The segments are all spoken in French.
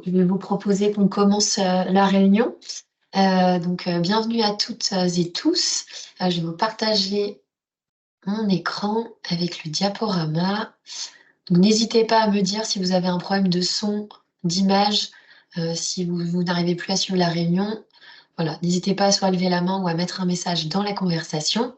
Je vais vous proposer qu'on commence la réunion. Bienvenue à toutes et tous. Je vais vous partager mon écran avec le diaporama. Donc, n'hésitez pas à me dire si vous avez un problème de son, d'image, si vous n'arrivez plus à suivre la réunion. Voilà, n'hésitez pas à soit lever la main ou à mettre un message dans la conversation.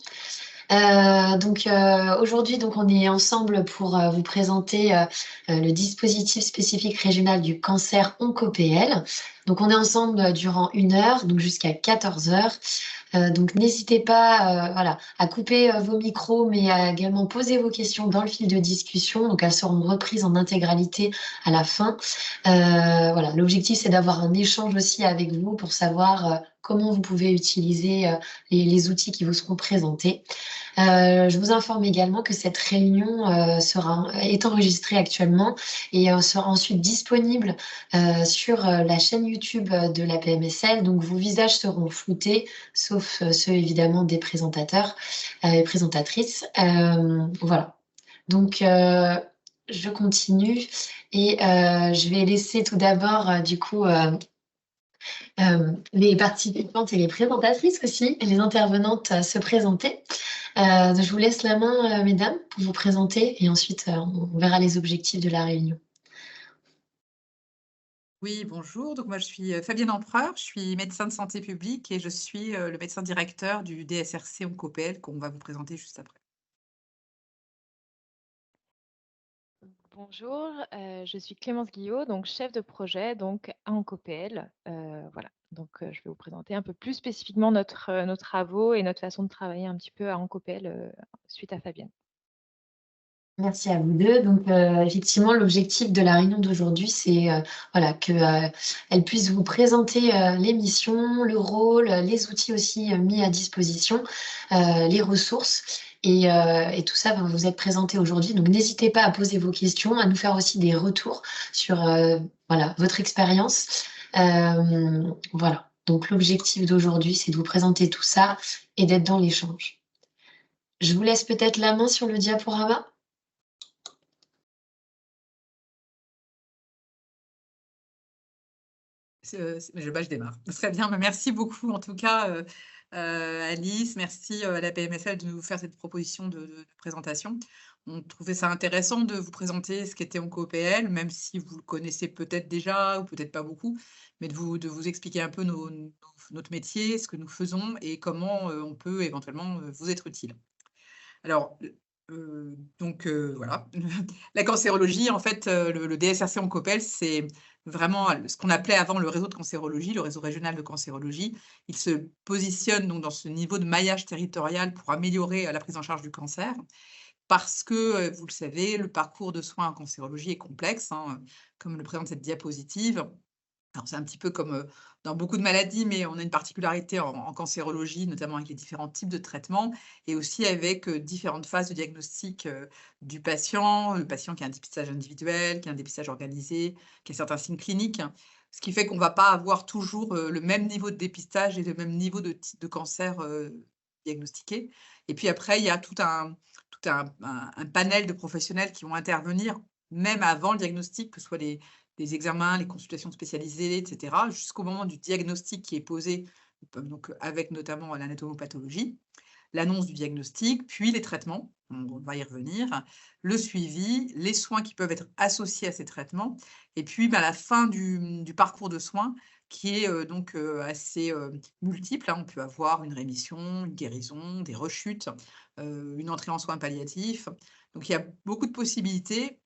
Aujourd'hui, on est ensemble pour vous présenter le dispositif spécifique régional du cancer OncoPL. Donc, on est ensemble durant 1 heure, donc jusqu'à 14 heures. Donc, n'hésitez pas voilà, à couper vos micros, mais à également poser vos questions dans le fil de discussion. Donc, elles seront reprises en intégralité à la fin. Voilà, l'objectif, c'est d'avoir un échange aussi avec vous pour savoir comment vous pouvez utiliser les outils qui vous seront présentés. Je vous informe également que cette réunion est enregistrée actuellement et sera ensuite disponible sur la chaîne YouTube de la PMSL. Donc, vos visages seront floutés, sauf ceux évidemment des présentateurs et présentatrices. Voilà. Donc, je continue et je vais laisser tout d'abord, les participantes et les présentatrices aussi, et les intervenantes se présenter. Je vous laisse la main, mesdames, pour vous présenter et ensuite on verra les objectifs de la réunion. Oui, bonjour. Donc moi, je suis Fabienne Empereur, je suis médecin de santé publique et je suis le médecin directeur du DSRC OncoPL qu'on va vous présenter juste après. Bonjour, je suis Clémence Guillot, donc chef de projet donc à OncoPL. Voilà, je vais vous présenter un peu plus spécifiquement nos travaux et notre façon de travailler un petit peu à OncoPL suite à Fabienne. Merci à vous deux. Effectivement, l'objectif de la réunion d'aujourd'hui, c'est voilà, qu'elle puisse vous présenter l'émission, le rôle, les outils aussi mis à disposition, les ressources. Et tout ça va vous être présenté aujourd'hui. Donc, n'hésitez pas à poser vos questions, à nous faire aussi des retours sur voilà, votre expérience. Voilà. Donc, l'objectif d'aujourd'hui, c'est de vous présenter tout ça et d'être dans l'échange. Je vous laisse peut-être la main sur le diaporama. Je démarre. Très bien, merci beaucoup en tout cas Alice, merci à la PMSL de nous faire cette proposition de présentation. On trouvait ça intéressant de vous présenter ce qu'était OncoPL, même si vous le connaissez peut-être déjà ou peut-être pas beaucoup, mais de vous expliquer un peu notre métier, ce que nous faisons et comment on peut éventuellement vous être utile. Alors, voilà. La cancérologie, en fait, le DSRC Oncopel, c'est vraiment ce qu'on appelait avant le réseau de cancérologie, le réseau régional de cancérologie. Il se positionne donc dans ce niveau de maillage territorial pour améliorer la prise en charge du cancer. Parce que, vous le savez, le parcours de soins en cancérologie est complexe, hein, comme le présente cette diapositive. Alors, c'est un petit peu comme dans beaucoup de maladies, mais on a une particularité en cancérologie, notamment avec les différents types de traitements et aussi avec différentes phases de diagnostic du patient, le patient qui a un dépistage individuel, qui a un dépistage organisé, qui a certains signes cliniques. Ce qui fait qu'on ne va pas avoir toujours le même niveau de dépistage et le même niveau de cancer diagnostiqué. Et puis après, il y a tout un panel de professionnels qui vont intervenir, même avant le diagnostic, que ce soit les examens, les consultations spécialisées, etc., jusqu'au moment du diagnostic qui est posé, donc avec notamment l'anatomopathologie, l'annonce du diagnostic, puis les traitements, on va y revenir, le suivi, les soins qui peuvent être associés à ces traitements, et puis la fin du parcours de soins qui est assez multiple, hein. On peut avoir une rémission, une guérison, des rechutes, une entrée en soins palliatifs. Donc il y a beaucoup de possibilités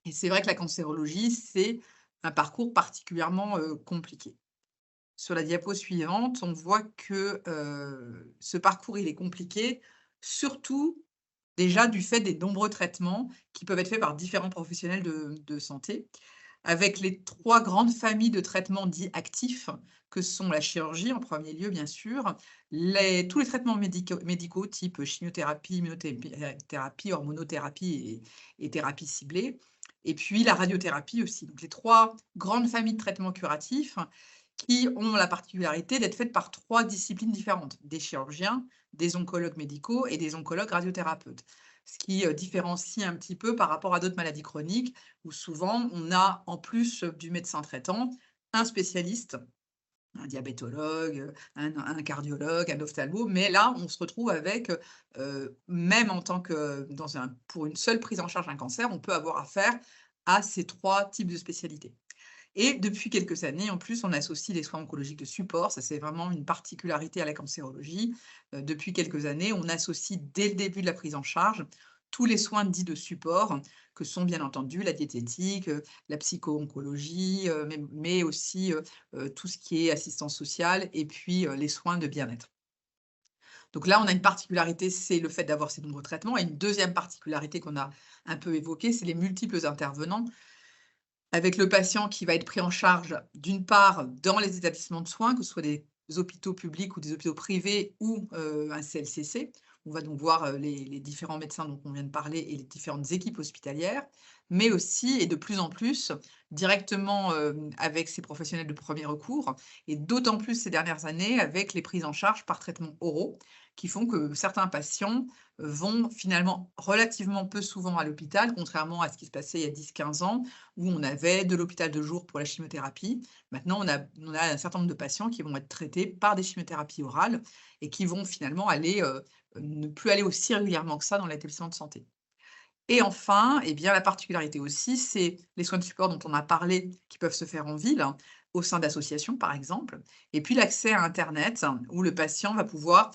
et c'est vrai que la cancérologie, c'est un parcours particulièrement, compliqué. Sur la diapo suivante, on voit que, ce parcours, il est compliqué, surtout déjà du fait des nombreux traitements qui peuvent être faits par différents professionnels de santé, avec les 3 grandes familles de traitements dits actifs, que sont la chirurgie en premier lieu, bien sûr, tous les traitements médicaux type chimiothérapie, immunothérapie, hormonothérapie et thérapie ciblée, et puis la radiothérapie aussi. Donc les 3 grandes familles de traitements curatifs qui ont la particularité d'être faites par 3 disciplines différentes, des chirurgiens, des oncologues médicaux et des oncologues radiothérapeutes. ce qui différencie un petit peu par rapport à d'autres maladies chroniques, où souvent on a, en plus du médecin traitant, un spécialiste, un diabétologue, un cardiologue, un ophtalmo, mais là, on se retrouve avec, même en tant que pour une seule prise en charge d'un cancer, on peut avoir affaire à ces 3 types de spécialités. Et depuis quelques années, en plus, on associe les soins oncologiques de support. Ça, c'est vraiment une particularité à la cancérologie. Depuis quelques années, on associe dès le début de la prise en charge tous les soins dits de support, que sont bien entendu la diététique, la psycho-oncologie, mais aussi tout ce qui est assistance sociale et puis les soins de bien-être. Donc là, on a une particularité, c'est le fait d'avoir ces nombreux traitements. Et une deuxième particularité qu'on a un peu évoquée, c'est les multiples intervenants avec le patient qui va être pris en charge, d'une part, dans les établissements de soins, que ce soit des hôpitaux publics ou des hôpitaux privés ou un CLCC. On va donc voir les différents médecins dont on vient de parler et les différentes équipes hospitalières, mais aussi, et de plus en plus, directement avec ces professionnels de premier recours, et d'autant plus ces dernières années avec les prises en charge par traitements oraux, qui font que certains patients vont finalement relativement peu souvent à l'hôpital, contrairement à ce qui se passait il y a 10-15 ans, où on avait de l'hôpital de jour pour la chimiothérapie. Maintenant, on a un certain nombre de patients qui vont être traités par des chimiothérapies orales et qui vont finalement ne plus aller aussi régulièrement que ça dans l'établissement de santé. Et enfin, eh bien, la particularité aussi, c'est les soins de support dont on a parlé, qui peuvent se faire en ville, au sein d'associations par exemple, et puis l'accès à Internet, où le patient va pouvoir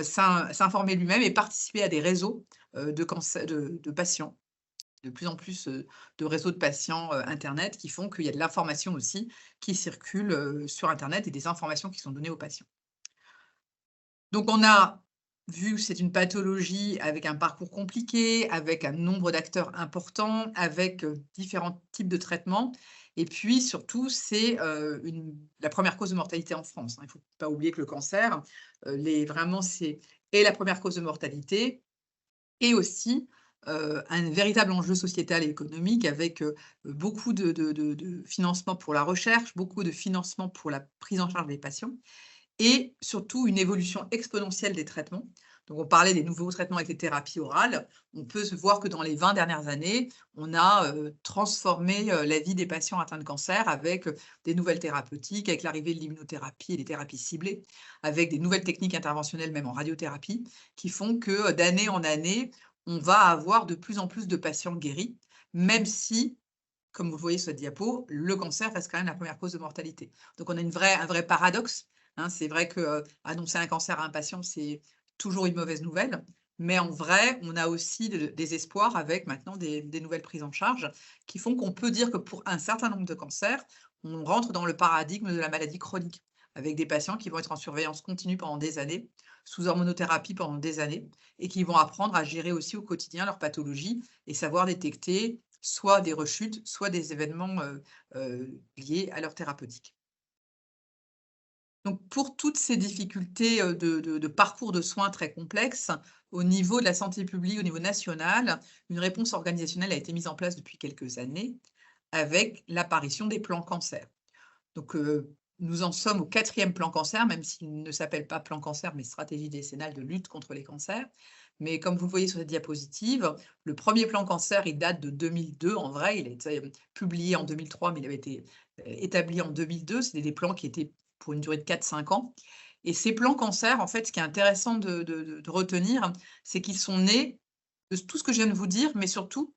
s'informer lui-même et participer à des réseaux de patients, de plus en plus de réseaux de patients internet qui font qu'il y a de l'information aussi qui circule sur Internet et des informations qui sont données aux patients. Donc on a vu que c'est une pathologie avec un parcours compliqué, avec un nombre d'acteurs important, avec différents types de traitements. Et puis surtout, c'est la première cause de mortalité en France, hein. Il ne faut pas oublier que le cancer, vraiment, c'est la première cause de mortalité et aussi un véritable enjeu sociétal et économique avec beaucoup de financement pour la recherche, beaucoup de financement pour la prise en charge des patients et surtout une évolution exponentielle des traitements. Donc, on parlait des nouveaux traitements avec les thérapies orales. On peut se voir que dans les 20 dernières années, on a transformé la vie des patients atteints de cancer avec des nouvelles thérapeutiques, avec l'arrivée de l'immunothérapie et des thérapies ciblées, avec des nouvelles techniques interventionnelles, même en radiothérapie, qui font que d'année en année, on va avoir de plus en plus de patients guéris, même si, comme vous le voyez sur cette diapo, le cancer reste quand même la première cause de mortalité. Donc, on a un vrai paradoxe. Hein, c'est vrai qu'annoncer un cancer à un patient, c'est toujours une mauvaise nouvelle. Mais en vrai, on a aussi des espoirs avec maintenant des nouvelles prises en charge qui font qu'on peut dire que pour un certain nombre de cancers, on rentre dans le paradigme de la maladie chronique, avec des patients qui vont être en surveillance continue pendant des années, sous hormonothérapie pendant des années, et qui vont apprendre à gérer aussi au quotidien leur pathologie et savoir détecter soit des rechutes, soit des événements liés à leur thérapeutique. Donc, pour toutes ces difficultés de parcours de soins très complexes, au niveau de la santé publique, au niveau national, une réponse organisationnelle a été mise en place depuis quelques années avec l'apparition des plans cancer. Donc, nous en sommes au 4e plan cancer, même s'il ne s'appelle pas plan cancer, mais stratégie décennale de lutte contre les cancers. Mais comme vous le voyez sur cette diapositive, le premier plan cancer, il date de 2002. En vrai, il a été publié en 2003, mais il avait été établi en 2002. C'était des plans qui étaient pour une durée de 4-5 ans. Et ces plans cancer, en fait, ce qui est intéressant de retenir, c'est qu'ils sont nés de tout ce que je viens de vous dire, mais surtout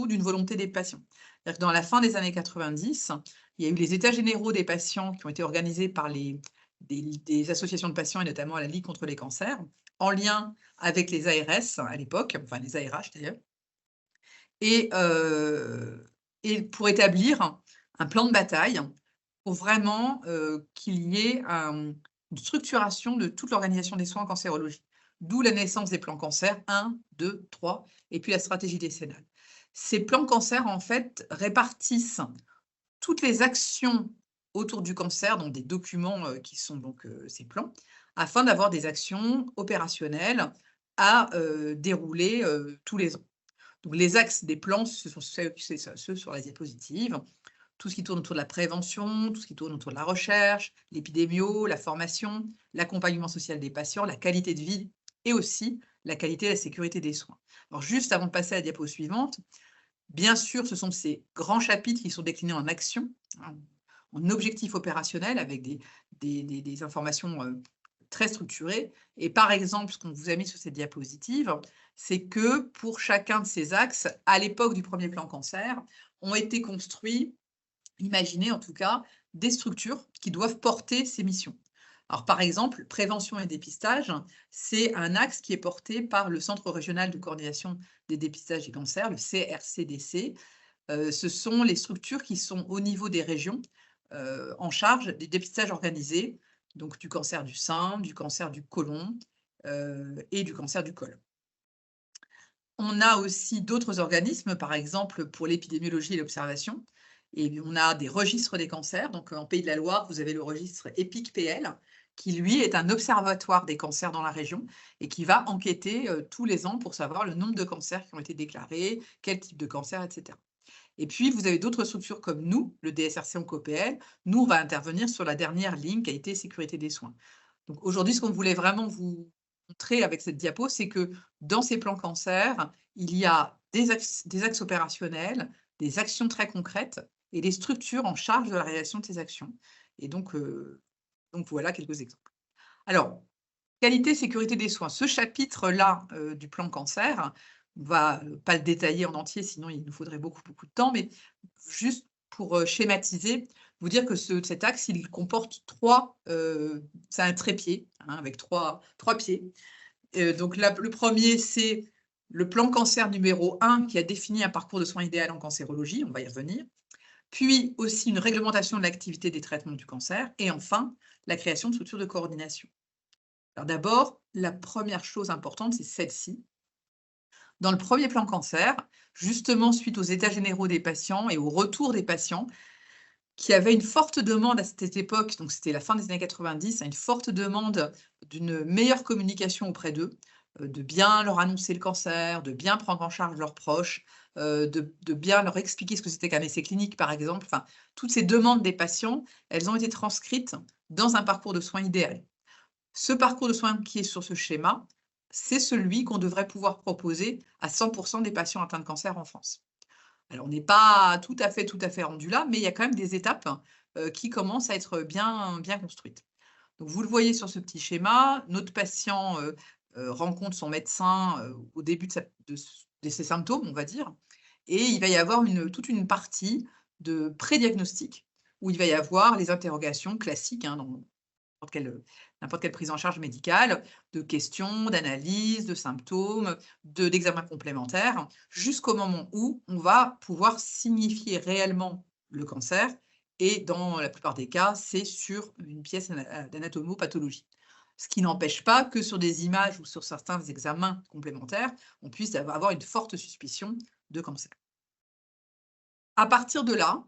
d'une volonté des patients. C'est-à-dire que dans la fin des années 90, il y a eu les états généraux des patients qui ont été organisés par des associations de patients et notamment la Ligue contre les cancers, en lien avec les ARS à l'époque, enfin les ARH d'ailleurs, et pour établir un plan de bataille pour vraiment qu'il y ait une structuration de toute l'organisation des soins en cancérologie. D'où la naissance des plans cancer 1, 2, 3, et puis la stratégie décennale. Ces plans cancer, en fait, répartissent toutes les actions autour du cancer, dans des documents qui sont donc ces plans, afin d'avoir des actions opérationnelles à dérouler tous les ans. Donc les axes des plans, ce sont ceux sur la diapositive. Tout ce qui tourne autour de la prévention, tout ce qui tourne autour de la recherche, l'épidémio, la formation, l'accompagnement social des patients, la qualité de vie et aussi la qualité et la sécurité des soins. Alors, juste avant de passer à la diapo suivante, bien sûr, ce sont ces grands chapitres qui sont déclinés en actions, hein, en objectifs opérationnels avec des informations très structurées. Et par exemple, ce qu'on vous a mis sur cette diapositive, c'est que pour chacun de ces axes, à l'époque du premier plan cancer, ont été construits, imaginez en tout cas, des structures qui doivent porter ces missions. Alors, par exemple, prévention et dépistage, c'est un axe qui est porté par le Centre régional de coordination des dépistages des cancers, le CRCDC. Ce sont les structures qui sont au niveau des régions en charge des dépistages organisés, donc du cancer du sein, du cancer du côlon et du cancer du col. On a aussi d'autres organismes, par exemple pour l'épidémiologie et l'observation. Et on a des registres des cancers. Donc en Pays de la Loire, vous avez le registre EPIC-PL, qui lui est un observatoire des cancers dans la région et qui va enquêter tous les ans pour savoir le nombre de cancers qui ont été déclarés, quel type de cancer, etc. Et puis, vous avez d'autres structures comme nous, le DSRC OncoPL. Nous, on va intervenir sur la dernière ligne, qualité et sécurité des soins. Donc aujourd'hui, ce qu'on voulait vraiment vous montrer avec cette diapo, c'est que dans ces plans cancer, il y a des axes opérationnels, des actions très concrètes et des structures en charge de la réalisation de ces actions. Et donc voilà quelques exemples. Alors, qualité, sécurité des soins. Ce chapitre-là du plan cancer, on ne va pas le détailler en entier, sinon il nous faudrait beaucoup de temps, mais juste pour schématiser, vous dire que cet axe, il comporte c'est un trépied, hein, avec trois pieds. Donc le premier, c'est le plan cancer numéro 1 qui a défini un parcours de soins idéal en cancérologie, on va y revenir. Puis aussi une réglementation de l'activité des traitements du cancer. Et enfin, la création de structures de coordination. Alors d'abord, la première chose importante, c'est celle-ci. Dans le premier plan cancer, justement suite aux états généraux des patients et au retour des patients, qui avaient une forte demande à cette époque, donc c'était la fin des années 90, une forte demande d'une meilleure communication auprès d'eux, de bien leur annoncer le cancer, de bien prendre en charge leurs proches, de bien leur expliquer ce que c'était qu'un essai clinique, par exemple. Enfin, toutes ces demandes des patients, elles ont été transcrites dans un parcours de soins idéal. Ce parcours de soins qui est sur ce schéma, c'est celui qu'on devrait pouvoir proposer à 100% des patients atteints de cancer en France. Alors, on n'est pas tout à fait rendu là, mais il y a quand même des étapes qui commencent à être bien construites. Donc, vous le voyez sur ce petit schéma, notre patient rencontre son médecin au début de ses symptômes, on va dire, et il va y avoir toute une partie de pré-diagnostic où il va y avoir les interrogations classiques dans n'importe quelle prise en charge médicale, de questions, d'analyses, de symptômes, d'examens complémentaires, jusqu'au moment où on va pouvoir signifier réellement le cancer. Et dans la plupart des cas, c'est sur une pièce d'anatomopathologie. Ce qui n'empêche pas que sur des images ou sur certains examens complémentaires, on puisse avoir une forte suspicion de cancer. À partir de là,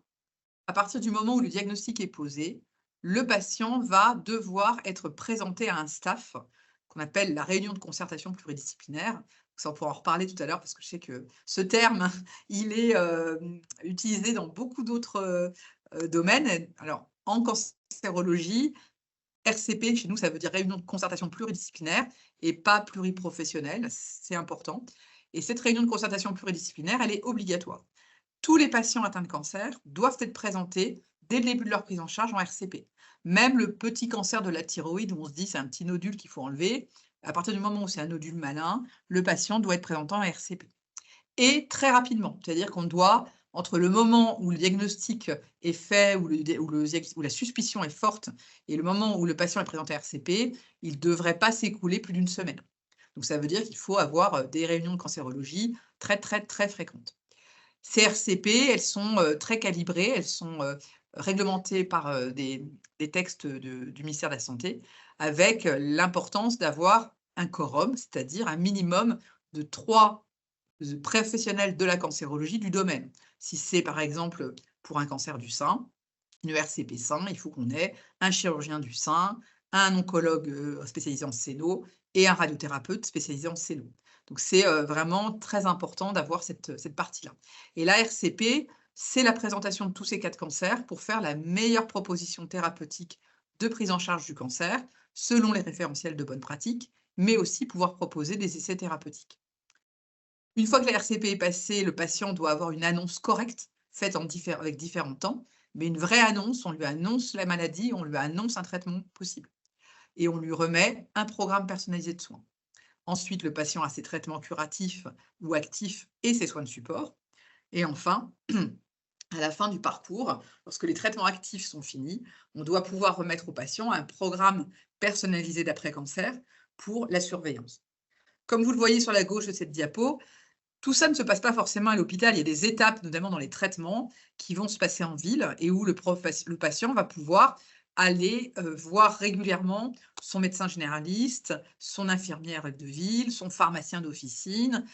à partir du moment où le diagnostic est posé, le patient va devoir être présenté à un staff qu'on appelle la réunion de concertation pluridisciplinaire. Ça, on pourra en reparler tout à l'heure parce que je sais que ce terme, il est utilisé dans beaucoup d'autres domaines. Alors, en cancérologie, RCP, chez nous, ça veut dire réunion de concertation pluridisciplinaire et pas pluriprofessionnelle, c'est important. Et cette réunion de concertation pluridisciplinaire, elle est obligatoire. Tous les patients atteints de cancer doivent être présentés dès le début de leur prise en charge en RCP. Même le petit cancer de la thyroïde, où on se dit c'est un petit nodule qu'il faut enlever, à partir du moment où c'est un nodule malin, le patient doit être présenté en RCP. Et très rapidement, c'est-à-dire qu'on doit, entre le moment où le diagnostic est fait, où la suspicion est forte, et le moment où le patient est présenté à RCP, il ne devrait pas s'écouler plus d'une semaine. Donc ça veut dire qu'il faut avoir des réunions de cancérologie très fréquentes. Ces RCP, elles sont très calibrées, elles sont réglementées par des textes du ministère de la Santé, avec l'importance d'avoir un quorum, c'est-à-dire un minimum de 3 professionnels de la cancérologie du domaine. Si c'est par exemple pour un cancer du sein, une RCP sein, il faut qu'on ait un chirurgien du sein, un oncologue spécialisé en séno et un radiothérapeute spécialisé en séno. Donc, c'est vraiment très important d'avoir cette partie-là. Et la RCP, c'est la présentation de tous ces cas de cancer pour faire la meilleure proposition thérapeutique de prise en charge du cancer, selon les référentiels de bonne pratique mais aussi pouvoir proposer des essais thérapeutiques. Une fois que la RCP est passée, le patient doit avoir une annonce correcte, faite avec différents temps, mais une vraie annonce, on lui annonce la maladie, on lui annonce un traitement possible et on lui remet un programme personnalisé de soins. Ensuite, le patient a ses traitements curatifs ou actifs et ses soins de support. Et enfin, à la fin du parcours, lorsque les traitements actifs sont finis, on doit pouvoir remettre au patient un programme personnalisé d'après-cancer pour la surveillance. Comme vous le voyez sur la gauche de cette diapo, tout ça ne se passe pas forcément à l'hôpital. Il y a des étapes, notamment dans les traitements, qui vont se passer en ville et où le patient va pouvoir aller voir régulièrement son médecin généraliste, son infirmière de ville, son pharmacien d'officine,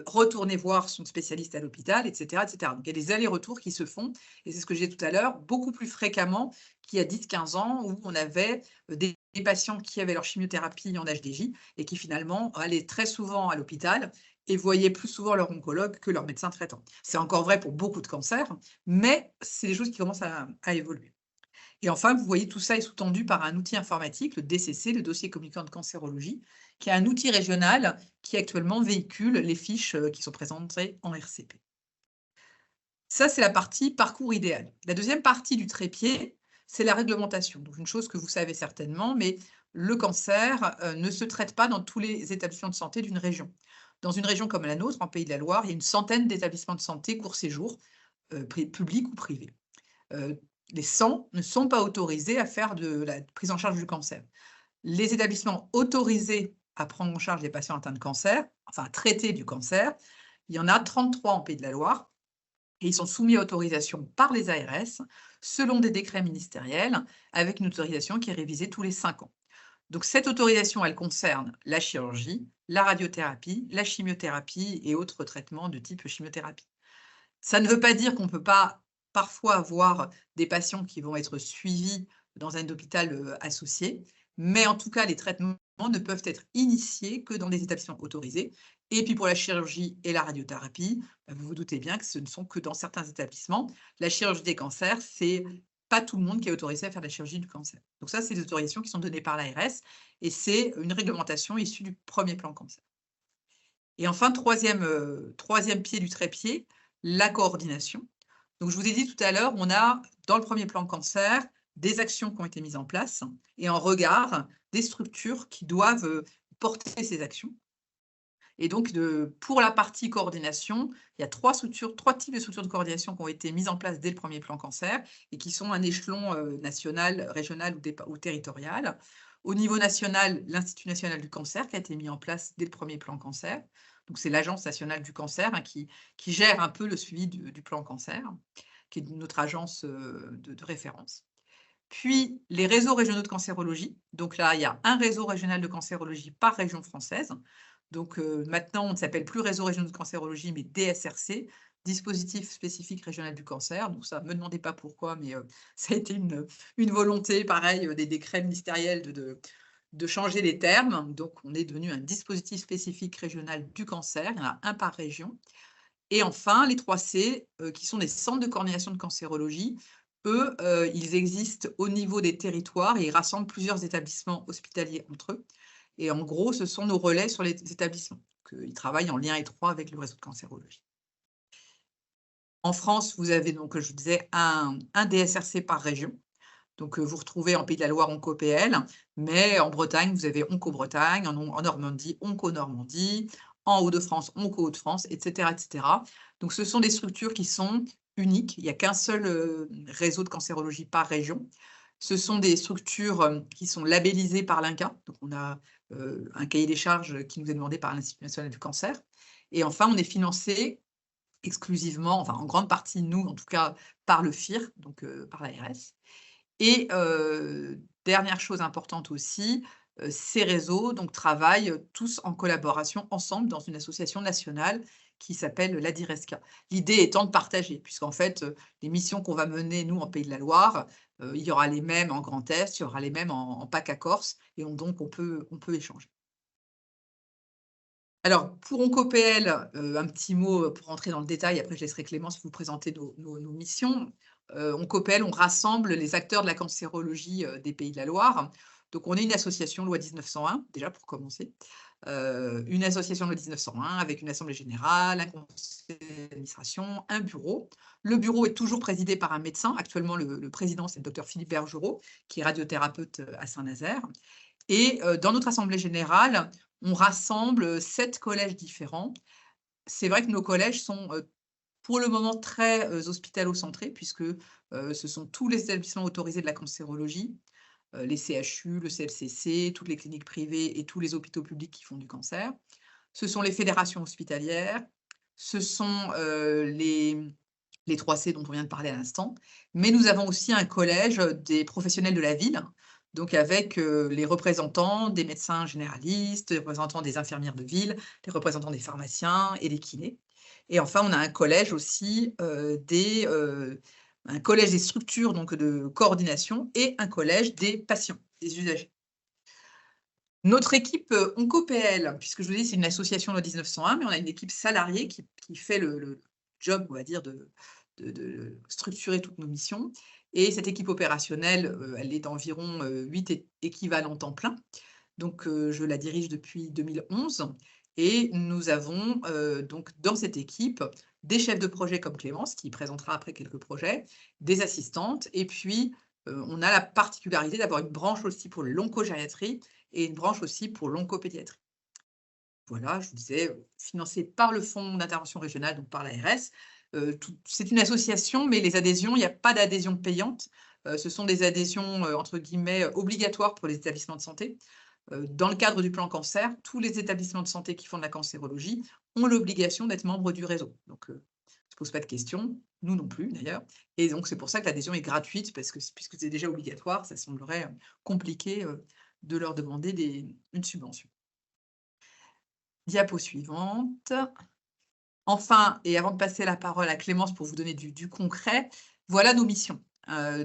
retourner voir son spécialiste à l'hôpital, etc., etc. Donc, il y a des allers-retours qui se font, et c'est ce que je disais tout à l'heure, beaucoup plus fréquemment qu'il y a 10-15 ans, où on avait des patients qui avaient leur chimiothérapie en HDJ et qui finalement allaient très souvent à l'hôpital et voyaient plus souvent leur oncologue que leur médecin traitant. C'est encore vrai pour beaucoup de cancers, mais c'est des choses qui commencent à évoluer. Et enfin, vous voyez, tout ça est sous-tendu par un outil informatique, le DCC, le dossier communicant de cancérologie, qui est un outil régional qui actuellement véhicule les fiches qui sont présentées en RCP. Ça, c'est la partie parcours idéal. La deuxième partie du trépied, c'est la réglementation. Donc, une chose que vous savez certainement, mais le cancer ne se traite pas dans tous les établissements de santé d'une région. Dans une région comme la nôtre, en Pays de la Loire, il y a une centaine d'établissements de santé court séjour, publics ou privés. Les 100 ne sont pas autorisés à faire de la prise en charge du cancer. Les établissements autorisés à prendre en charge les patients atteints de cancer, enfin à traiter du cancer, il y en a 33 en Pays de la Loire, et ils sont soumis à autorisation par les ARS, selon des décrets ministériels, avec une autorisation qui est révisée tous les 5 ans. Donc cette autorisation, elle concerne la chirurgie, la radiothérapie, la chimiothérapie et autres traitements de type chimiothérapie. Ça ne veut pas dire qu'on ne peut pas parfois avoir des patients qui vont être suivis dans un hôpital associé, mais en tout cas, les traitements ne peuvent être initiés que dans des établissements autorisés. Et puis pour la chirurgie et la radiothérapie, vous vous doutez bien que ce ne sont que dans certains établissements. La chirurgie des cancers, c'est pas tout le monde qui est autorisé à faire de la chirurgie du cancer. Donc ça, c'est des autorisations qui sont données par l'ARS et c'est une réglementation issue du premier plan cancer. Et enfin, troisième pied du trépied, la coordination. Donc, je vous ai dit tout à l'heure, on a dans le premier plan cancer des actions qui ont été mises en place et en regard des structures qui doivent porter ces actions. Et donc, pour la partie coordination, il y a trois types de structures de coordination qui ont été mises en place dès le premier plan cancer et qui sont un échelon national, régional ou territorial. Au niveau national, l'Institut national du cancer qui a été mis en place dès le premier plan cancer. Donc, c'est l'Agence nationale du cancer qui gère un peu le suivi du plan cancer, qui est notre agence de référence. Puis, les réseaux régionaux de cancérologie. Donc là, il y a un réseau régional de cancérologie par région française. Donc maintenant, on ne s'appelle plus réseau régional de cancérologie, mais DSRC, dispositif spécifique régional du cancer. Donc ça, ne me demandez pas pourquoi, mais ça a été une volonté, pareil, des décrets ministériels de changer les termes. Donc on est devenu un dispositif spécifique régional du cancer. Il y en a un par région. Et enfin, les 3C, qui sont des centres de coordination de cancérologie. Eux, ils existent au niveau des territoires et ils rassemblent plusieurs établissements hospitaliers entre eux. Et en gros, ce sont nos relais sur les établissements. Ils travaillent en lien étroit avec le réseau de cancérologie. En France, vous avez donc, je vous disais, un DSRC par région. Donc, vous retrouvez en Pays de la Loire OncoPL, mais en Bretagne, vous avez OncoBretagne, en Normandie, OncoNormandie, en Hauts-de-France, OncoHauts-de-France, etc., etc. Donc, ce sont des structures qui sont uniques. Il n'y a qu'un seul réseau de cancérologie par région. Ce sont des structures qui sont labellisées par l'INCa. Donc, on a un cahier des charges qui nous est demandé par l'Institut national du cancer. Et enfin, on est financé exclusivement, enfin en grande partie, nous, en tout cas, par le FIR, donc par l'ARS. Et dernière chose importante aussi, ces réseaux donc, travaillent tous en collaboration ensemble dans une association nationale qui s'appelle l'ADIRESCA. L'idée étant de partager, puisqu'en fait, les missions qu'on va mener, nous, en Pays de la Loire, il y aura les mêmes en Grand Est, il y aura les mêmes en PACA Corse, et donc on peut échanger. Alors, pour OncoPL, un petit mot pour rentrer dans le détail, après je laisserai Clémence vous présenter nos missions. OncoPL, on rassemble les acteurs de la cancérologie des Pays de la Loire. Donc, on est une association loi 1901, déjà pour commencer. Une association loi 1901 avec une assemblée générale, un conseil d'administration, un bureau. Le bureau est toujours présidé par un médecin. Actuellement, le président, c'est le docteur Philippe Bergerot, qui est radiothérapeute à Saint-Nazaire. Et dans notre assemblée générale, on rassemble 7 collèges différents. C'est vrai que nos collèges sont pour le moment très hospitalo-centrés, puisque ce sont tous les établissements autorisés de la cancérologie, les CHU, le CLCC, toutes les cliniques privées et tous les hôpitaux publics qui font du cancer. Ce sont les fédérations hospitalières, ce sont les 3C dont on vient de parler à l'instant, mais nous avons aussi un collège des professionnels de la ville, donc avec les représentants des médecins généralistes, les représentants des infirmières de ville, les représentants des pharmaciens et des kinés. Et enfin, on a un collège aussi un collège des structures donc, de coordination et un collège des patients, des usagers. Notre équipe OncoPL, puisque je vous dis c'est une association de 1901, mais on a une équipe salariée qui fait le job, on va dire, de structurer toutes nos missions. Et cette équipe opérationnelle, elle est d'environ 8 équivalents temps plein. Donc, je la dirige depuis 2011. Et nous avons donc dans cette équipe des chefs de projet comme Clémence, qui présentera après quelques projets, des assistantes, et puis on a la particularité d'avoir une branche aussi pour l'oncogériatrie et une branche aussi pour l'oncopédiatrie. Voilà, je vous disais, financé par le Fonds d'intervention régionale, donc par l'ARS. C'est une association, mais les adhésions, il n'y a pas d'adhésion payante. Ce sont des adhésions, entre guillemets, obligatoires pour les établissements de santé. Dans le cadre du plan cancer, tous les établissements de santé qui font de la cancérologie ont l'obligation d'être membres du réseau. Donc, ne se pose pas de questions, nous non plus d'ailleurs. Et donc, c'est pour ça que l'adhésion est gratuite, parce que puisque c'est déjà obligatoire, ça semblerait compliqué de leur demander une subvention. Diapo suivante. Enfin, et avant de passer la parole à Clémence pour vous donner du concret, voilà nos missions.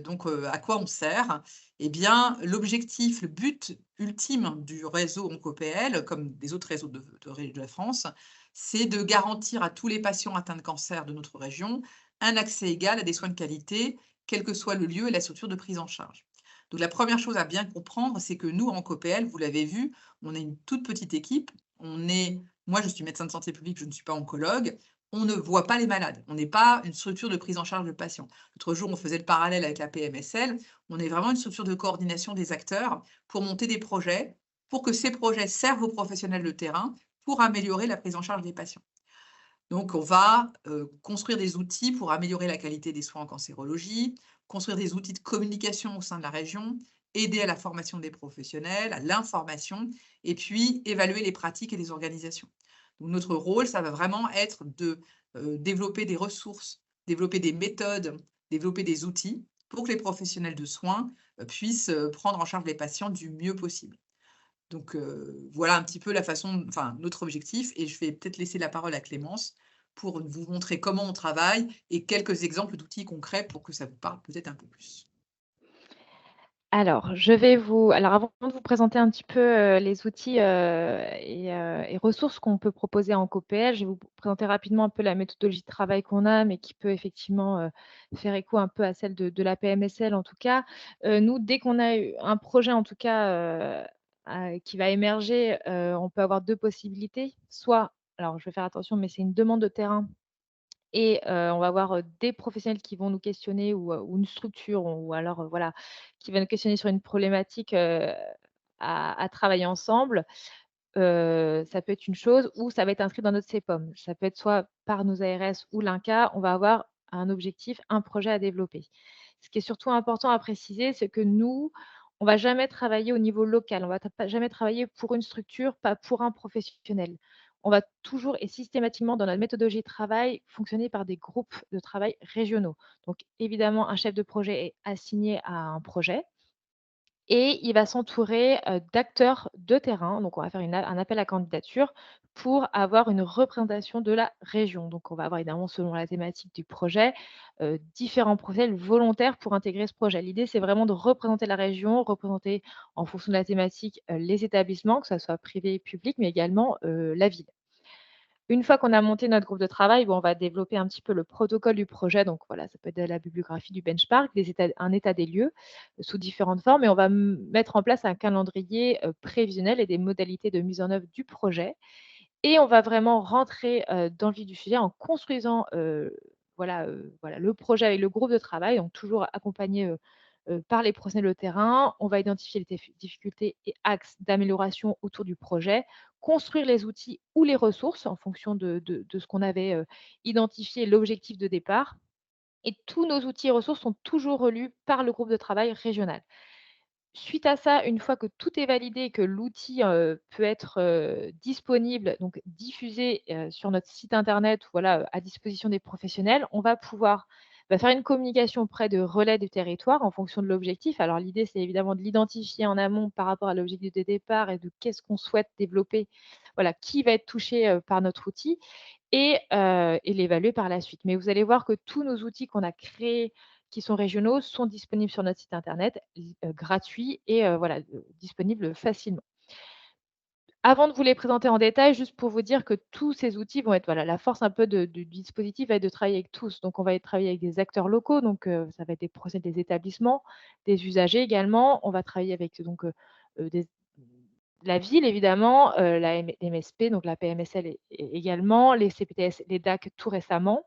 Donc, à quoi on sert? Eh bien, l'objectif, le but ultime du réseau OncoPL, comme des autres réseaux de la France, c'est de garantir à tous les patients atteints de cancer de notre région un accès égal à des soins de qualité, quel que soit le lieu et la structure de prise en charge. Donc, la première chose à bien comprendre, c'est que nous, OncoPL, vous l'avez vu, on est une toute petite équipe. Moi, je suis médecin de santé publique, je ne suis pas oncologue. On ne voit pas les malades. On n'est pas une structure de prise en charge de patients. L'autre jour, on faisait le parallèle avec la PMSL. On est vraiment une structure de coordination des acteurs pour monter des projets, pour que ces projets servent aux professionnels de terrain pour améliorer la prise en charge des patients. Donc, on va construire des outils pour améliorer la qualité des soins en cancérologie, construire des outils de communication au sein de la région, aider à la formation des professionnels, à l'information, et puis évaluer les pratiques et les organisations. Donc, notre rôle, ça va vraiment être de développer des ressources, développer des méthodes, développer des outils pour que les professionnels de soins puissent prendre en charge les patients du mieux possible. Donc, voilà un petit peu notre objectif, et je vais peut-être laisser la parole à Clémence pour vous montrer comment on travaille et quelques exemples d'outils concrets pour que ça vous parle peut-être un peu plus. Alors, avant de vous présenter un petit peu les outils et ressources qu'on peut proposer en COPL, je vais vous présenter rapidement un peu la méthodologie de travail qu'on a, mais qui peut effectivement faire écho un peu à celle de la PMSL en tout cas. Nous, dès qu'on a eu un projet en tout cas qui va émerger, on peut avoir deux possibilités. Soit, alors je vais faire attention, mais c'est une demande de terrain et on va avoir des professionnels qui vont nous questionner ou une structure ou alors, voilà, qui va nous questionner sur une problématique, à travailler ensemble. Ça peut être une chose ou ça va être inscrit dans notre CPOM. Ça peut être soit par nos ARS ou l'INCa, on va avoir un objectif, un projet à développer. Ce qui est surtout important à préciser, c'est que nous, on va jamais travailler au niveau local. On va jamais travailler pour une structure, pas pour un professionnel. On va toujours et systématiquement, dans notre méthodologie de travail, fonctionner par des groupes de travail régionaux. Donc évidemment, un chef de projet est assigné à un projet et il va s'entourer, d'acteurs de terrain. Donc on va faire un appel à candidature pour avoir une représentation de la région. Donc on va avoir évidemment, selon la thématique du projet, différents profils volontaires pour intégrer ce projet. L'idée, c'est vraiment de représenter la région, représenter en fonction de la thématique, les établissements, que ça soit privé et public, mais également, la ville. Une fois qu'on a monté notre groupe de travail, on va développer un petit peu le protocole du projet. Donc voilà, ça peut être de la bibliographie, du benchmark, un état des lieux sous différentes formes, et on va mettre en place un calendrier prévisionnel et des modalités de mise en œuvre du projet. Et on va vraiment rentrer dans le vif du sujet en construisant voilà, le projet avec le groupe de travail, donc toujours accompagné par les professionnels de terrain. On va identifier les difficultés et axes d'amélioration autour du projet, construire les outils ou les ressources en fonction de ce qu'on avait identifié, l'objectif de départ. Et tous nos outils et ressources sont toujours relus par le groupe de travail régional. Suite à ça, une fois que tout est validé et que l'outil peut être disponible, donc diffusé sur notre site internet, voilà, à disposition des professionnels, on va pouvoir faire une communication auprès de relais du territoire en fonction de l'objectif. Alors l'idée, c'est évidemment de l'identifier en amont par rapport à l'objectif de départ et de qu'est-ce qu'on souhaite développer, voilà, qui va être touché par notre outil, et l'évaluer par la suite. Mais vous allez voir que tous nos outils qu'on a créés, qui sont régionaux, sont disponibles sur notre site internet, gratuits et voilà, disponibles facilement. Avant de vous les présenter en détail, juste pour vous dire que tous ces outils vont être, voilà, la force un peu du dispositif va être de travailler avec tous. Donc on va travailler avec des acteurs locaux, donc ça va être des professionnels des établissements, des usagers également. On va travailler avec donc des la ville évidemment, la MSP, donc la PMSL également, les CPTS, les DAC tout récemment.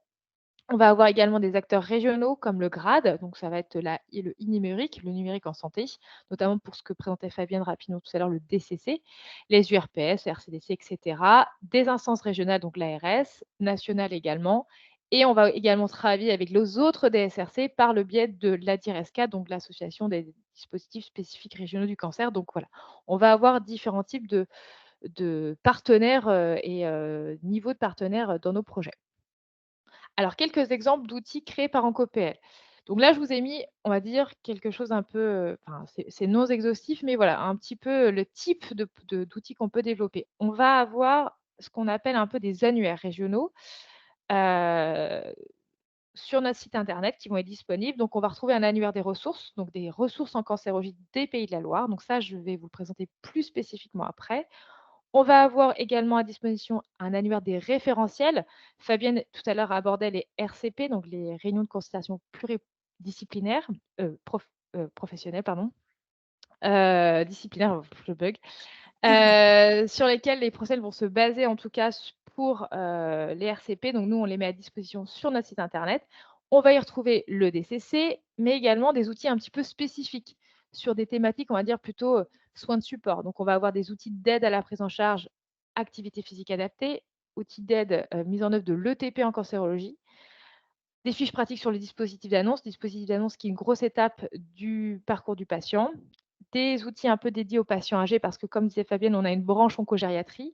On va avoir également des acteurs régionaux comme le GRAD, donc ça va être le e-numérique, le numérique en santé, notamment pour ce que présentait Fabienne rapidement tout à l'heure, le DCC, les URPS, RCDC, etc. Des instances régionales, donc l'ARS, nationale également. Et on va également travailler avec les autres DSRC par le biais de l'ADIRESCA, donc l'association des dispositifs spécifiques régionaux du cancer. Donc voilà, on va avoir différents types de partenaires et niveaux de partenaires dans nos projets. Alors, quelques exemples d'outils créés par EncoPL. Donc là, je vous ai mis, on va dire, quelque chose un peu, enfin, c'est non exhaustif, mais voilà, un petit peu le type d'outils qu'on peut développer. On va avoir ce qu'on appelle un peu des annuaires régionaux heu, sur notre site internet qui vont être disponibles. Donc, on va retrouver un annuaire des ressources, donc des ressources en cancérologie des Pays de la Loire. Donc ça, je vais vous le présenter plus spécifiquement après. On va avoir également à disposition un annuaire des référentiels. Fabienne, tout à l'heure, abordait les RCP, donc les réunions de consultation pluridisciplinaires, professionnelles, pardon, disciplinaires, je bug, sur lesquelles les professionnels vont se baser, en tout cas, pour les RCP. Donc, nous, on les met à disposition sur notre site internet. On va y retrouver le DCC, mais également des outils un petit peu spécifiques sur des thématiques, on va dire, plutôt soins de support. Donc, on va avoir des outils d'aide à la prise en charge, activité physique adaptée, outils d'aide, mise en œuvre de l'ETP en cancérologie, des fiches pratiques sur le dispositif d'annonce qui est une grosse étape du parcours du patient, des outils un peu dédiés aux patients âgés parce que, comme disait Fabienne, on a une branche oncogériatrie,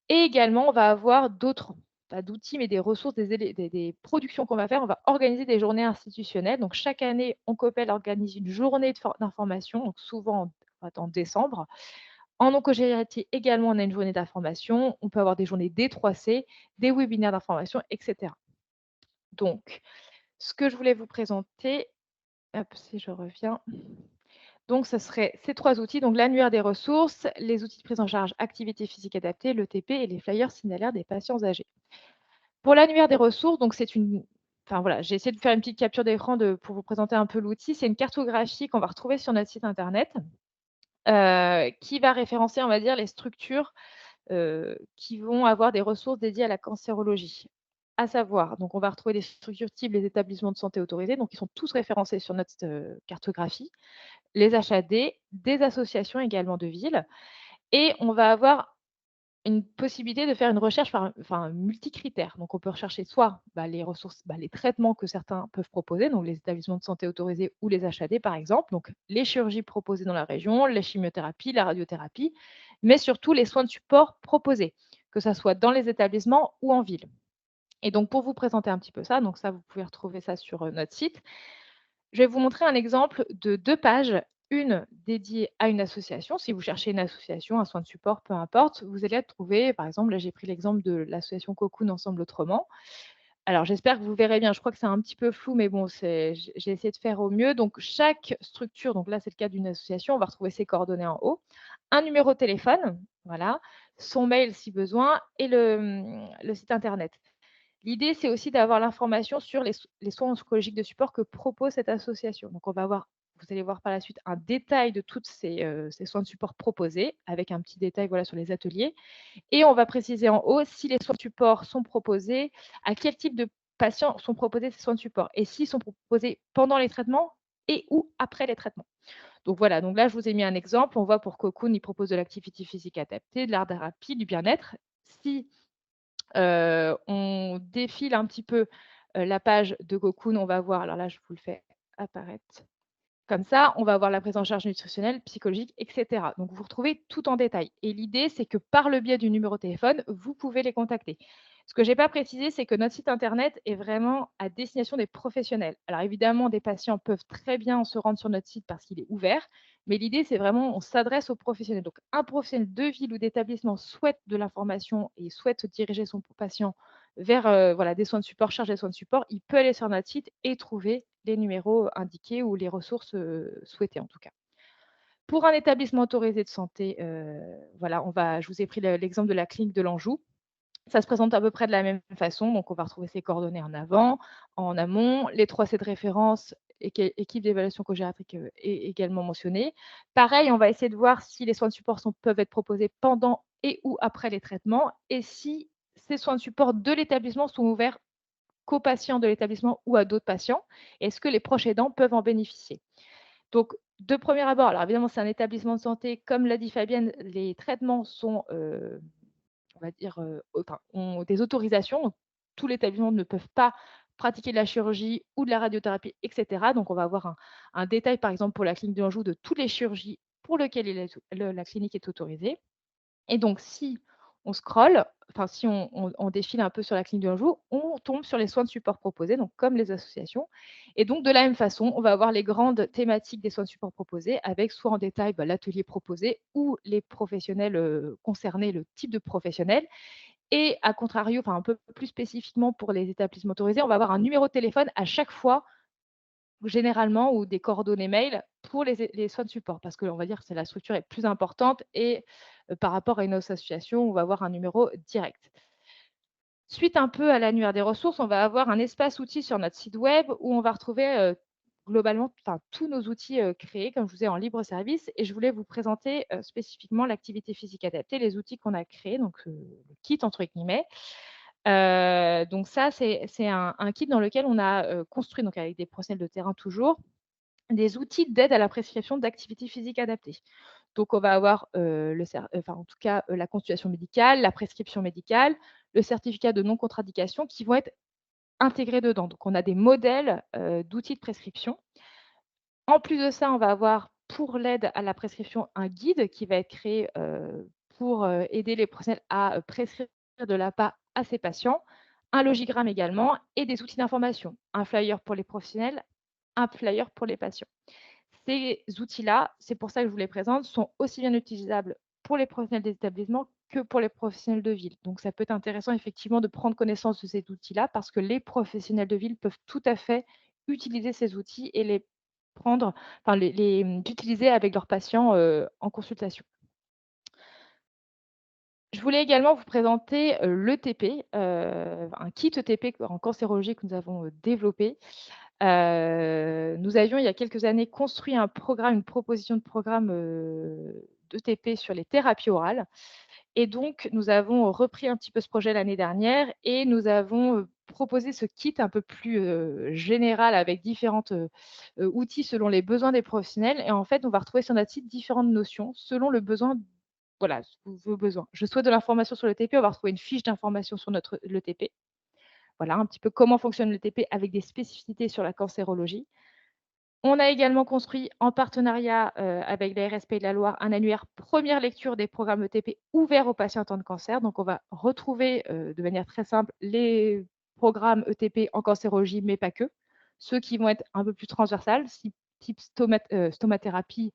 et également on va avoir d'autres, pas d'outils, mais des ressources, des productions qu'on va faire. On va organiser des journées institutionnelles. Donc chaque année, Oncopel organise une journée d'information, donc souvent en décembre. En oncogériatrie également, on a une journée d'information. On peut avoir des journées D3C, des webinaires d'information, etc. Donc, ce que je voulais vous présenter, hop, si je reviens. Donc, ce serait ces 3 outils, donc l'annuaire des ressources, les outils de prise en charge activité physique adaptée, l'ETP, et les flyers signalaires des patients âgés. Pour l'annuaire des ressources, donc c'est une, enfin voilà, j'ai essayé de faire une petite capture d'écran pour vous présenter un peu l'outil. C'est une cartographie qu'on va retrouver sur notre site internet, qui va référencer, on va dire, les structures qui vont avoir des ressources dédiées à la cancérologie. À savoir, donc on va retrouver des structures types, les établissements de santé autorisés, donc ils sont tous référencés sur notre cartographie, les HAD, des associations également de villes, et on va avoir une possibilité de faire une recherche multicritères. Donc on peut rechercher soit les ressources, les traitements que certains peuvent proposer, donc les établissements de santé autorisés ou les HAD par exemple, donc les chirurgies proposées dans la région, les chimiothérapies, la radiothérapie, mais surtout les soins de support proposés, que ça soit dans les établissements ou en ville. Et donc pour vous présenter un petit peu ça, donc ça vous pouvez retrouver ça sur notre site. Je vais vous montrer un exemple de 2 pages, une dédiée à une association. Si vous cherchez une association, un soin de support, peu importe, vous allez trouver, par exemple, là j'ai pris l'exemple de l'association Cocoon Ensemble Autrement. Alors j'espère que vous verrez bien, je crois que c'est un petit peu flou, mais bon, j'ai essayé de faire au mieux. Donc chaque structure, donc là c'est le cas d'une association, on va retrouver ses coordonnées en haut, un numéro de téléphone, voilà, son mail si besoin et le site internet. L'idée, c'est aussi d'avoir l'information sur les soins oncologiques de support que propose cette association. Donc, on va avoir, vous allez voir par la suite, un détail de tous ces soins de support proposés, avec un petit détail voilà, sur les ateliers. Et on va préciser en haut si les soins de support sont proposés, à quel type de patients sont proposés ces soins de support, et s'ils sont proposés pendant les traitements et ou après les traitements. Donc voilà, donc là, je vous ai mis un exemple. On voit pour Cocoon, il propose de l'activité physique adaptée, de l'art-thérapie, du bien-être. Si on défile un petit peu la page de Cocoon, on va voir, alors là, je vous le fais apparaître comme ça, on va avoir la prise en charge nutritionnelle, psychologique, etc. Donc, vous retrouvez tout en détail. Et l'idée, c'est que par le biais du numéro de téléphone, vous pouvez les contacter. Ce que je n'ai pas précisé, c'est que notre site internet est vraiment à destination des professionnels. Alors, évidemment, des patients peuvent très bien se rendre sur notre site parce qu'il est ouvert, mais l'idée, c'est vraiment, on s'adresse aux professionnels. Donc, un professionnel de ville ou d'établissement souhaite de l'information et souhaite diriger son patient vers voilà, des soins de support, chargé de soins de support, il peut aller sur notre site et trouver les numéros indiqués ou les ressources souhaitées en tout cas. Pour un établissement autorisé de santé, voilà, je vous ai pris l'exemple de la clinique de l'Anjou. Ça se présente à peu près de la même façon. Donc, on va retrouver ses coordonnées en avant, en amont. Les 3C de référence, équipe d'évaluation cogériatrique est également mentionnée. Pareil, on va essayer de voir si les soins de support peuvent être proposés pendant et ou après les traitements et si ces soins de support de l'établissement sont ouverts qu'aux patients de l'établissement ou à d'autres patients. Est-ce que les proches aidants peuvent en bénéficier? Donc, de premier abord, alors évidemment, c'est un établissement de santé. Comme l'a dit Fabienne, les traitements sont, on va dire, ont des autorisations. Donc, tous les établissements ne peuvent pas pratiquer de la chirurgie ou de la radiothérapie, etc. Donc, on va avoir un détail, par exemple, pour la clinique de l'Anjou, de toutes les chirurgies pour lesquelles la clinique est autorisée. Et donc, si on scrolle, enfin, si on défile un peu sur la clinique de l'Anjou, on tombe sur les soins de support proposés, donc comme les associations. Et donc, de la même façon, on va avoir les grandes thématiques des soins de support proposés, avec soit en détail l'atelier proposé ou les professionnels concernés, le type de professionnel. Et à contrario, enfin un peu plus spécifiquement pour les établissements autorisés, on va avoir un numéro de téléphone à chaque fois généralement ou des coordonnées mail pour les soins de support parce qu'on va dire que la structure est plus importante et par rapport à une association, on va avoir un numéro direct. Suite un peu à l'annuaire des ressources, on va avoir un espace outils sur notre site web où on va retrouver globalement tous nos outils créés, comme je vous ai en libre service. Et je voulais vous présenter spécifiquement l'activité physique adaptée, les outils qu'on a créés, donc le kit entre guillemets. Donc ça, c'est un kit dans lequel on a construit, donc avec des professionnels de terrain toujours, des outils d'aide à la prescription d'activité physique adaptée. Donc, on va avoir en tout cas, la consultation médicale, la prescription médicale, le certificat de non-contre-indication qui vont être intégrés dedans. Donc, on a des modèles d'outils de prescription. En plus de ça, on va avoir pour l'aide à la prescription un guide qui va être créé pour aider les professionnels à prescrire de l'APA à ses patients, un logigramme également et des outils d'information, un flyer pour les professionnels, un flyer pour les patients. Ces outils-là, c'est pour ça que je vous les présente, sont aussi bien utilisables pour les professionnels des établissements que pour les professionnels de ville. Donc, ça peut être intéressant effectivement de prendre connaissance de ces outils-là parce que les professionnels de ville peuvent tout à fait utiliser ces outils et les prendre, enfin d'utiliser avec leurs patients en consultation. Je voulais également vous présenter l'ETP, un kit ETP en cancérologie que nous avons développé. Nous avions, il y a quelques années, construit un programme, une proposition de programme d'ETP sur les thérapies orales. Et donc, nous avons repris un petit peu ce projet l'année dernière et nous avons proposé ce kit un peu plus général avec différents outils selon les besoins des professionnels. Et en fait, on va retrouver sur notre site différentes notions selon le besoin, voilà, vos besoins. Je souhaite de l'information sur l'ETP, on va retrouver une fiche d'information sur l'ETP. Voilà un petit peu comment fonctionne l'ETP avec des spécificités sur la cancérologie. On a également construit en partenariat avec la RSP de la Loire un annuaire première lecture des programmes ETP ouverts aux patients atteints de cancer. Donc, on va retrouver de manière très simple les programmes ETP en cancérologie, mais pas que. Ceux qui vont être un peu plus transversales, type stomathérapie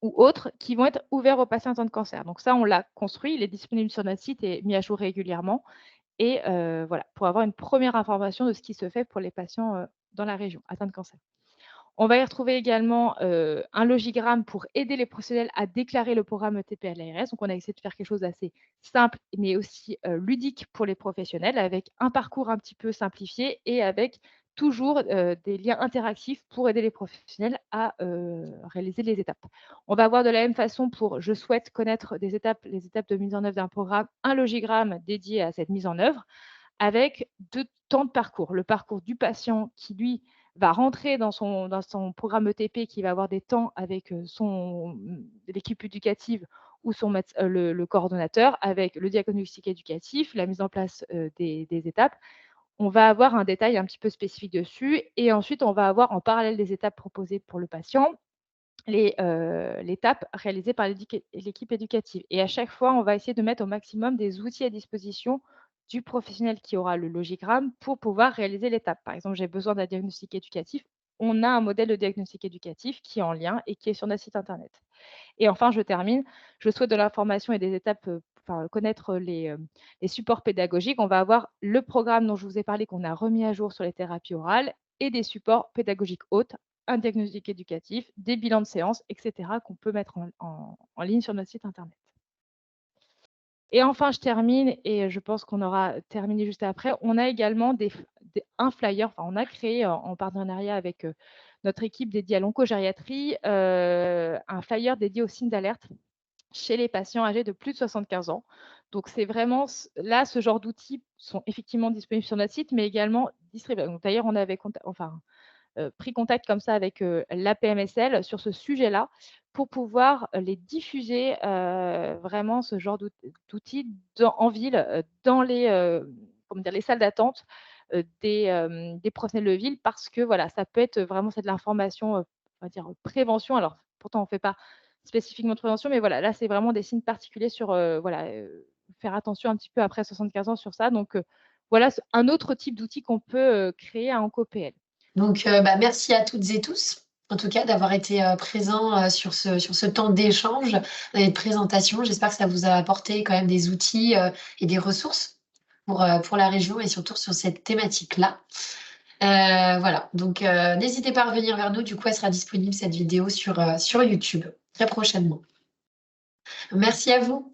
ou autres, qui vont être ouverts aux patients atteints de cancer. Donc ça, on l'a construit, il est disponible sur notre site et mis à jour régulièrement. Et voilà, pour avoir une première information de ce qui se fait pour les patients dans la région atteints de cancer. On va y retrouver également un logigramme pour aider les professionnels à déclarer le programme ETP à l'ARS. Donc, on a essayé de faire quelque chose d'assez simple, mais aussi ludique pour les professionnels, avec un parcours un petit peu simplifié et avec toujours des liens interactifs pour aider les professionnels à réaliser les étapes. On va avoir de la même façon pour « Je souhaite connaître les étapes de mise en œuvre d'un programme », un logigramme dédié à cette mise en œuvre, avec 2 temps de parcours. Le parcours du patient qui, lui, va rentrer dans son programme ETP, qui va avoir des temps avec l'équipe éducative ou le coordonnateur, avec le diagnostic éducatif, la mise en place des étapes. On va avoir un détail un petit peu spécifique dessus et ensuite, on va avoir en parallèle des étapes proposées pour le patient, l'étape réalisée par l'équipe éducative. Et à chaque fois, on va essayer de mettre au maximum des outils à disposition du professionnel qui aura le logigramme pour pouvoir réaliser l'étape. Par exemple, j'ai besoin d'un diagnostic éducatif. On a un modèle de diagnostic éducatif qui est en lien et qui est sur notre site internet. Et enfin, je termine. Je souhaite de l'information et des étapes, connaître les supports pédagogiques. On va avoir le programme dont je vous ai parlé, qu'on a remis à jour sur les thérapies orales, et des supports pédagogiques autres, un diagnostic éducatif, des bilans de séance, etc., qu'on peut mettre en ligne sur notre site internet. Et enfin, je termine, et je pense qu'on aura terminé juste après. On a également un flyer, enfin, on a créé en partenariat avec notre équipe dédiée à l'oncogériatrie, un flyer dédié aux signes d'alerte chez les patients âgés de plus de 75 ans. Donc, c'est vraiment là, ce genre d'outils sont effectivement disponibles sur notre site, mais également distribués. D'ailleurs, on avait pris contact comme ça avec la PMSL sur ce sujet-là pour pouvoir les diffuser, vraiment ce genre d'outils en ville, dans les salles d'attente des professionnels de ville, parce que voilà, ça peut être vraiment, c'est de l'information, on va dire prévention. Alors pourtant, on ne fait pas spécifiquement de prévention, mais voilà, là, c'est vraiment des signes particuliers sur voilà, faire attention un petit peu après 75 ans sur ça. Donc voilà, un autre type d'outil qu'on peut créer à OncoPL. Donc, merci à toutes et tous, en tout cas, d'avoir été présents sur ce temps d'échange et de présentation. J'espère que ça vous a apporté quand même des outils et des ressources pour la région et surtout sur cette thématique-là. Voilà, donc n'hésitez pas à revenir vers nous. Du coup, elle sera disponible, cette vidéo, sur YouTube très prochainement. Merci à vous.